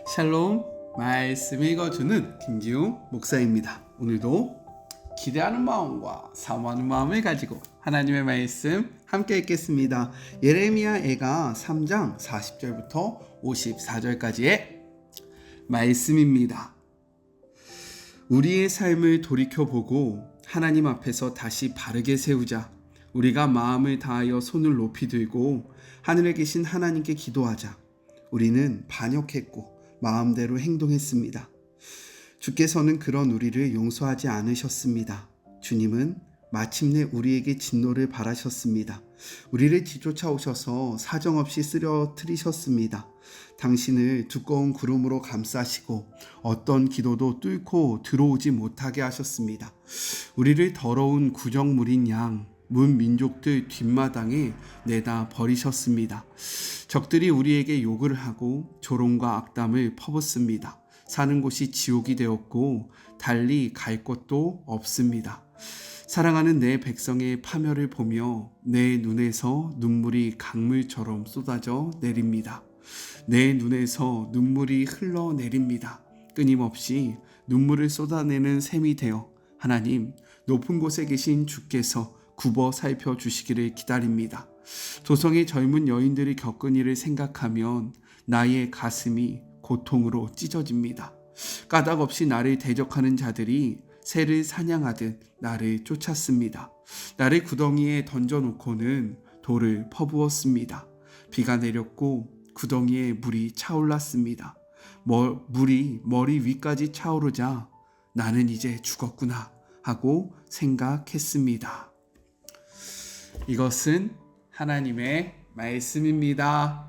샬롬, 말씀 읽어주는 김기웅 목사입니다. 오늘도 기대하는 마음과 사모하는 마음을 가지고 하나님의 말씀 함께 읽겠습니다. 예레미야 애가 3장 40절부터 54절까지의 말씀입니다. 우리의 삶을 돌이켜보고 하나님 앞에서 다시 바르게 세우자. 우리가 마음을 다하여 손을 높이 들고 하늘에 계신 하나님께 기도하자. 우리는 반역했고 마음대로 행동했습니다. 주께서는 그런 우리를 용서하지 않으셨습니다. 주님은 마침내 우리에게 진노를 바라셨습니다. 우리를 뒤쫓아오셔서 사정없이 쓰러뜨리셨습니다. 당신을 두꺼운 구름으로 감싸시고 어떤 기도도 뚫고 들어오지 못하게 하셨습니다. 우리를 더러운 구정물인 양, 문민족들 뒷마당에 내다 버리셨습니다. 적들이 우리에게 욕을 하고 조롱과 악담을 퍼붓습니다. 사는 곳이 지옥이 되었고 달리 갈 곳도 없습니다. 사랑하는 내 백성의 파멸을 보며 내 눈에서 눈물이 강물처럼 쏟아져 내립니다. 내 눈에서 눈물이 흘러내립니다. 끊임없이 눈물을 쏟아내는 셈이 되어 하나님 높은 곳에 계신 주께서 굽어 살펴주시기를 기다립니다. 조성의 젊은 여인들이 겪은 일을 생각하면 나의 가슴이 고통으로 찢어집니다. 까닭없이 나를 대적하는 자들이 새를 사냥하듯 나를 쫓았습니다. 나를 구덩이에 던져놓고는 돌을 퍼부었습니다. 비가 내렸고 구덩이에 물이 차올랐습니다. 물이 머리 위까지 차오르자 나는 이제 죽었구나 하고 생각했습니다. 이것은 하나님의 말씀입니다.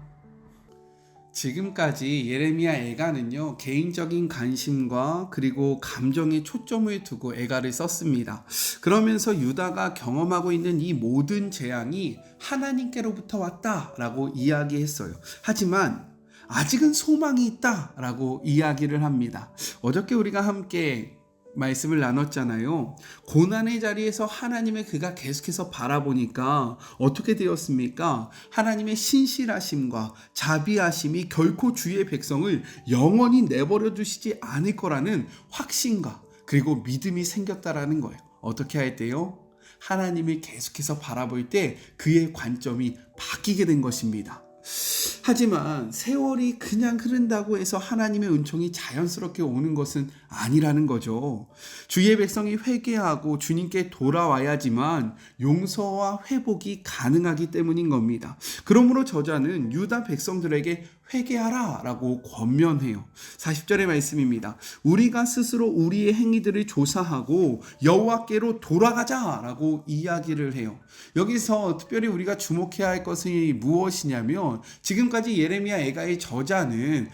지금까지 예레미야 애가는요, 개인적인 관심과 그리고 감정에 초점을 두고 애가를 썼습니다. 그러면서 유다가 경험하고 있는 이 모든 재앙이 하나님께로부터 왔다라고 이야기했어요. 하지만 아직은 소망이 있다라고 이야기를 합니다. 어저께 우리가 함께 말씀을 나눴잖아요. 고난의 자리에서 하나님의 그가 계속해서 바라보니까 어떻게 되었습니까? 하나님의 신실하심과 자비하심이 결코 주의 백성을 영원히 내버려 두시지 않을 거라는 확신과 그리고 믿음이 생겼다라는 거예요. 어떻게 할 때요? 하나님을 계속해서 바라볼 때 그의 관점이 바뀌게 된 것입니다. 하지만 세월이 그냥 흐른다고 해서 하나님의 은총이 자연스럽게 오는 것은 아니라는 거죠. 주의 백성이 회개하고 주님께 돌아와야지만 용서와 회복이 가능하기 때문인 겁니다. 그러므로 저자는 유다 백성들에게 회개하라 라고 권면해요. 40절의 말씀입니다. 우리가 스스로 우리의 행위들을 조사하고 여호와께로 돌아가자 라고 이야기를 해요. 여기서 특별히 우리가 주목해야 할 것이 무엇이냐면 지금까지 예레미야 애가의 저자는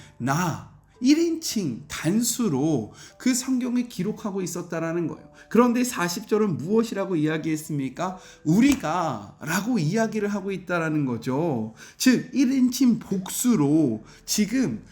1인칭 단수로 그 성경을 기록하고 있었다라는 거예요. 그런데 40절은 무엇이라고 이야기했습니까? 우리가 라고 이야기를 하고 있다라는 거죠. 즉 1인칭 복수로 지금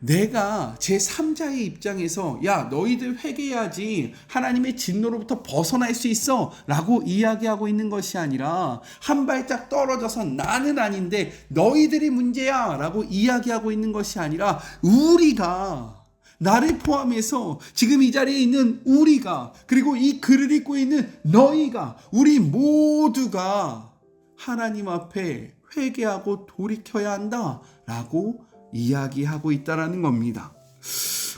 내가 제3자의 입장에서 야 너희들 회개해야지 하나님의 진노로부터 벗어날 수 있어 라고 이야기하고 있는 것이 아니라 한 발짝 떨어져서 나는 아닌데 너희들이 문제야 라고 이야기하고 있는 것이 아니라 우리가 나를 포함해서 지금 이 자리에 있는 우리가 그리고 이 글을 읽고 있는 너희가 우리 모두가 하나님 앞에 회개하고 돌이켜야 한다 라고 이야기하고 있다라는 겁니다.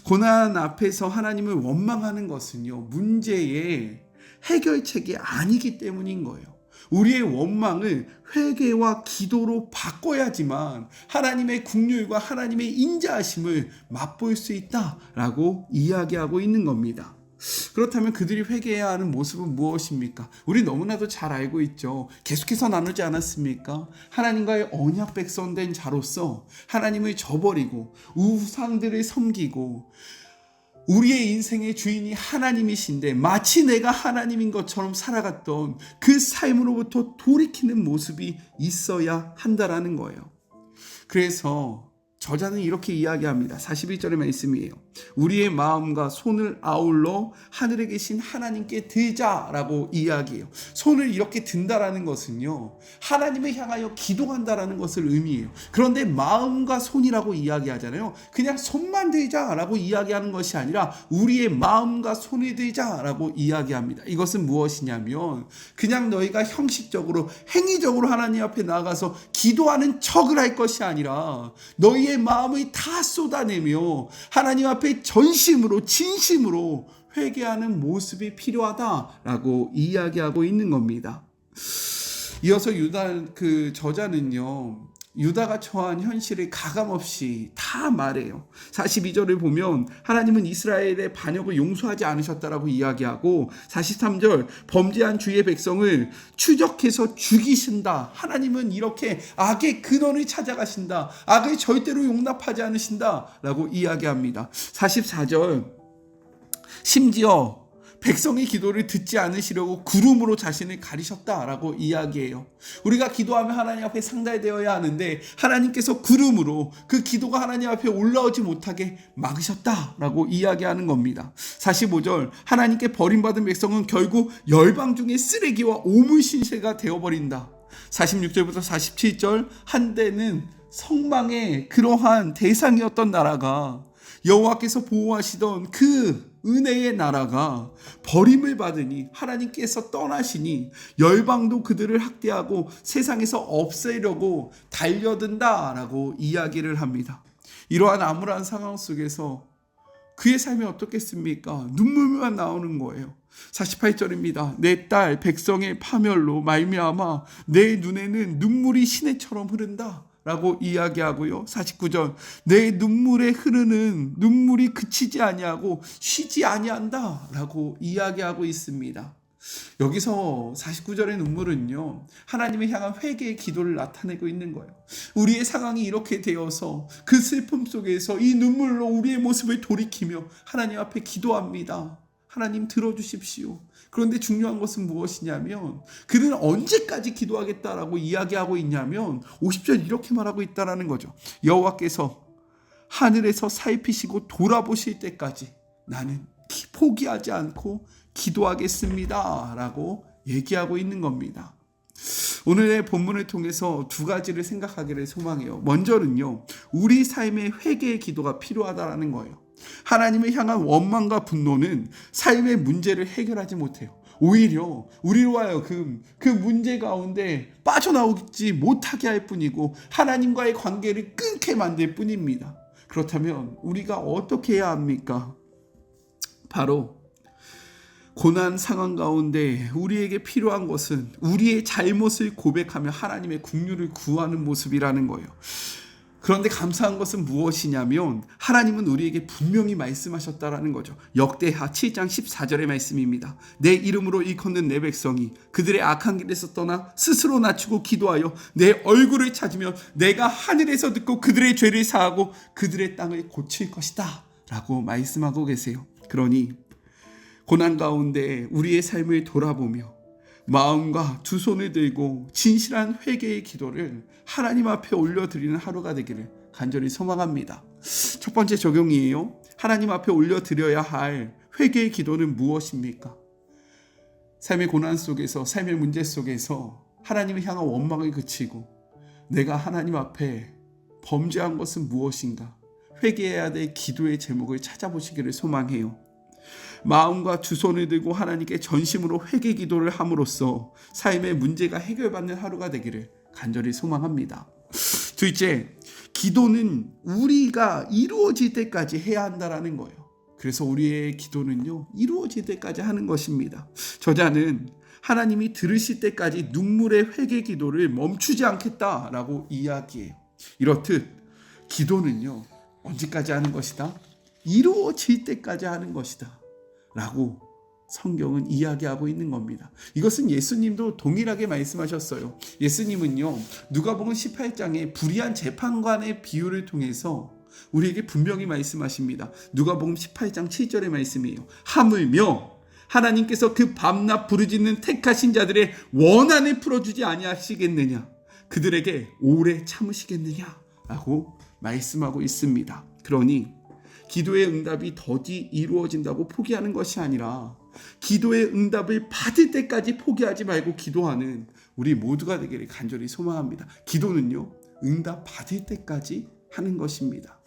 고난 앞에서 하나님을 원망하는 것은요, 문제의 해결책이 아니기 때문인 거예요. 우리의 원망을 회개와 기도로 바꿔야지만 하나님의 긍휼과 하나님의 인자하심을 맛볼 수 있다라고 이야기하고 있는 겁니다. 그렇다면 그들이 회개해야 하는 모습은 무엇입니까? 우리 너무나도 잘 알고 있죠. 계속해서 나누지 않았습니까? 하나님과의 언약 백성된 자로서 하나님을 저버리고 우상들을 섬기고 우리의 인생의 주인이 하나님이신데 마치 내가 하나님인 것처럼 살아갔던 그 삶으로부터 돌이키는 모습이 있어야 한다라는 거예요. 그래서 저자는 이렇게 이야기합니다. 41절의 말씀이에요. 우리의 마음과 손을 아울러 하늘에 계신 하나님께 들자라고 이야기해요. 손을 이렇게 든다라는 것은요, 하나님을 향하여 기도한다라는 것을 의미해요. 그런데 마음과 손이라고 이야기하잖아요. 그냥 손만 들자라고 이야기하는 것이 아니라 우리의 마음과 손을 들자라고 이야기합니다. 이것은 무엇이냐면 그냥 너희가 형식적으로 행위적으로 하나님 앞에 나가서 기도하는 척을 할 것이 아니라 너희의 마음을 다 쏟아내며 하나님 앞에 전심으로 진심으로 회개하는 모습이 필요하다라고 이야기하고 있는 겁니다. 이어서 저자는요, 유다가 처한 현실을 가감없이 다 말해요. 42절을 보면 하나님은 이스라엘의 반역을 용서하지 않으셨다라고 이야기하고, 43절 범죄한 주의 백성을 추적해서 죽이신다. 하나님은 이렇게 악의 근원을 찾아가신다. 악을 절대로 용납하지 않으신다 라고 이야기합니다. 44절 심지어 백성의 기도를 듣지 않으시려고 구름으로 자신을 가리셨다라고 이야기해요. 우리가 기도하면 하나님 앞에 상달되어야 하는데 하나님께서 구름으로 그 기도가 하나님 앞에 올라오지 못하게 막으셨다라고 이야기하는 겁니다. 45절 하나님께 버림받은 백성은 결국 열방 중에 쓰레기와 오물신세가 되어버린다. 46절부터 47절 한때는 성망의 그러한 대상이었던 나라가 여호와께서 보호하시던 그 은혜의 나라가 버림을 받으니 하나님께서 떠나시니 열방도 그들을 학대하고 세상에서 없애려고 달려든다라고 이야기를 합니다. 이러한 암울한 상황 속에서 그의 삶이 어떻겠습니까? 눈물만 나오는 거예요. 48절입니다. 내 딸 백성의 파멸로 말미암아 내 눈에는 눈물이 시내처럼 흐른다 라고 이야기하고요. 49절 내 눈물에 흐르는 눈물이 그치지 아니하고 쉬지 아니한다 라고 이야기하고 있습니다. 여기서 49절의 눈물은요, 하나님을 향한 회개의 기도를 나타내고 있는 거예요. 우리의 상황이 이렇게 되어서 그 슬픔 속에서 이 눈물로 우리의 모습을 돌이키며 하나님 앞에 기도합니다. 하나님 들어주십시오. 그런데 중요한 것은 무엇이냐면 그는 언제까지 기도하겠다라고 이야기하고 있냐면 50절 이렇게 말하고 있다라는 거죠. 여호와께서 하늘에서 살피시고 돌아보실 때까지 나는 포기하지 않고 기도하겠습니다 라고 얘기하고 있는 겁니다. 오늘의 본문을 통해서 두 가지를 생각하기를 소망해요. 먼저는요, 우리 삶의 회개의 기도가 필요하다라는 거예요. 하나님을 향한 원망과 분노는 삶의 문제를 해결하지 못해요. 오히려 우리로 하여금 그 문제 가운데 빠져나오지 못하게 할 뿐이고 하나님과의 관계를 끊게 만들 뿐입니다. 그렇다면 우리가 어떻게 해야 합니까? 바로 고난 상황 가운데 우리에게 필요한 것은 우리의 잘못을 고백하며 하나님의 긍휼을 구하는 모습이라는 거예요. 그런데 감사한 것은 무엇이냐면 하나님은 우리에게 분명히 말씀하셨다라는 거죠. 역대하 7장 14절의 말씀입니다. 내 이름으로 일컫는 내 백성이 그들의 악한 길에서 떠나 스스로 낮추고 기도하여 내 얼굴을 찾으며 내가 하늘에서 듣고 그들의 죄를 사하고 그들의 땅을 고칠 것이다 라고 말씀하고 계세요. 그러니 고난 가운데 우리의 삶을 돌아보며 마음과 두 손을 들고 진실한 회개의 기도를 하나님 앞에 올려드리는 하루가 되기를 간절히 소망합니다. 첫 번째 적용이에요. 하나님 앞에 올려드려야 할 회개의 기도는 무엇입니까? 삶의 고난 속에서, 삶의 문제 속에서 하나님을 향한 원망을 그치고 내가 하나님 앞에 범죄한 것은 무엇인가? 회개해야 될 기도의 제목을 찾아보시기를 소망해요. 마음과 두 손을 들고 하나님께 전심으로 회개 기도를 함으로써 삶의 문제가 해결받는 하루가 되기를 간절히 소망합니다. 둘째, 기도는 우리가 이루어질 때까지 해야 한다라는 거예요. 그래서 우리의 기도는요, 이루어질 때까지 하는 것입니다. 저자는 하나님이 들으실 때까지 눈물의 회개 기도를 멈추지 않겠다라고 이야기해요. 이렇듯 기도는요, 언제까지 하는 것이다? 이루어질 때까지 하는 것이다 라고 성경은 이야기하고 있는 겁니다. 이것은 예수님도 동일하게 말씀하셨어요. 예수님은요, 누가복음 18장에 불의한 재판관의 비유를 통해서 우리에게 분명히 말씀하십니다. 누가복음 18장 7절의 말씀이에요. 하물며 하나님께서 그 밤낮 부르짖는 택하신 자들의 원한을 풀어주지 아니하시겠느냐? 그들에게 오래 참으시겠느냐? 라고 말씀하고 있습니다. 그러니 기도의 응답이 더디 이루어진다고 포기하는 것이 아니라 기도의 응답을 받을 때까지 포기하지 말고 기도하는 우리 모두가 되기를 간절히 소망합니다. 기도는요, 응답 받을 때까지 하는 것입니다.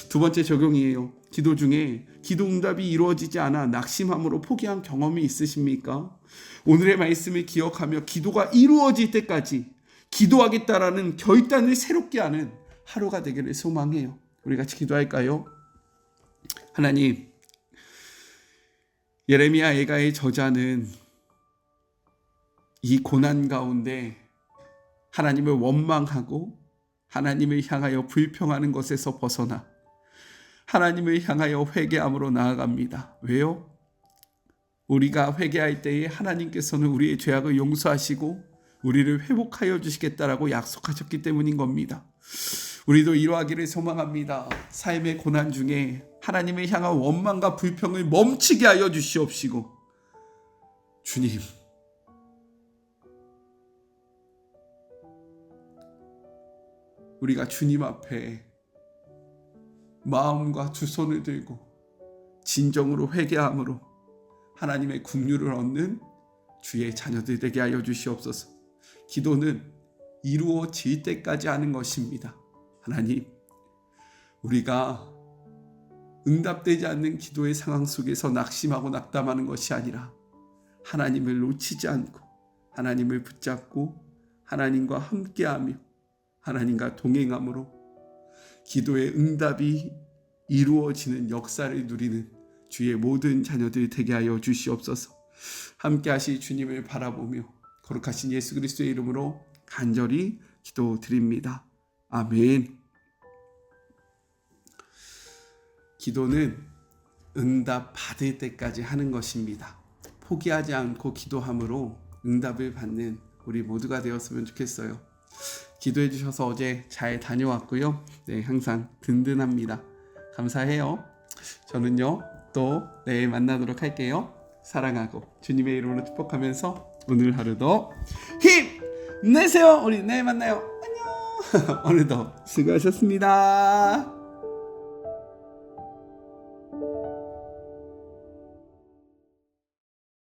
두 번째 적용이에요. 기도 중에 기도 응답이 이루어지지 않아 낙심함으로 포기한 경험이 있으십니까? 오늘의 말씀을 기억하며 기도가 이루어질 때까지 기도하겠다라는 결단을 새롭게 하는 하루가 되기를 소망해요. 우리 같이 기도할까요? 하나님, 예레미야 애가의 저자는 이 고난 가운데 하나님을 원망하고 하나님을 향하여 불평하는 것에서 벗어나 하나님을 향하여 회개함으로 나아갑니다. 왜요? 우리가 회개할 때에 하나님께서는 우리의 죄악을 용서하시고 우리를 회복하여 주시겠다라고 약속하셨기 때문인 겁니다. 우리도 이러하기를 소망합니다. 삶의 고난 중에 하나님을 향한 원망과 불평을 멈추게 하여 주시옵시고, 주님, 우리가 주님 앞에 마음과 두 손을 들고 진정으로 회개함으로 하나님의 긍휼을 얻는 주의 자녀들 되게 하여 주시옵소서. 기도는 이루어질 때까지 하는 것입니다. 하나님, 우리가 응답되지 않는 기도의 상황 속에서 낙심하고 낙담하는 것이 아니라 하나님을 놓치지 않고 하나님을 붙잡고 하나님과 함께하며 하나님과 동행함으로 기도의 응답이 이루어지는 역사를 누리는 주의 모든 자녀들 되게 하여 주시옵소서. 함께 하실 주님을 바라보며 거룩하신 예수 그리스도의 이름으로 간절히 기도드립니다. 아멘. 기도는 응답 받을 때까지 하는 것입니다. 포기하지 않고 기도함으로 응답을 받는 우리 모두가 되었으면 좋겠어요. 기도해 주셔서 어제 잘 다녀왔고요. 네, 항상 든든합니다. 감사해요. 저는요, 또 내일 만나도록 할게요. 사랑하고 주님의 이름으로 축복하면서 오늘 하루도 힘내세요. 우리 내일 만나요. 안녕. 오늘도 수고하셨습니다.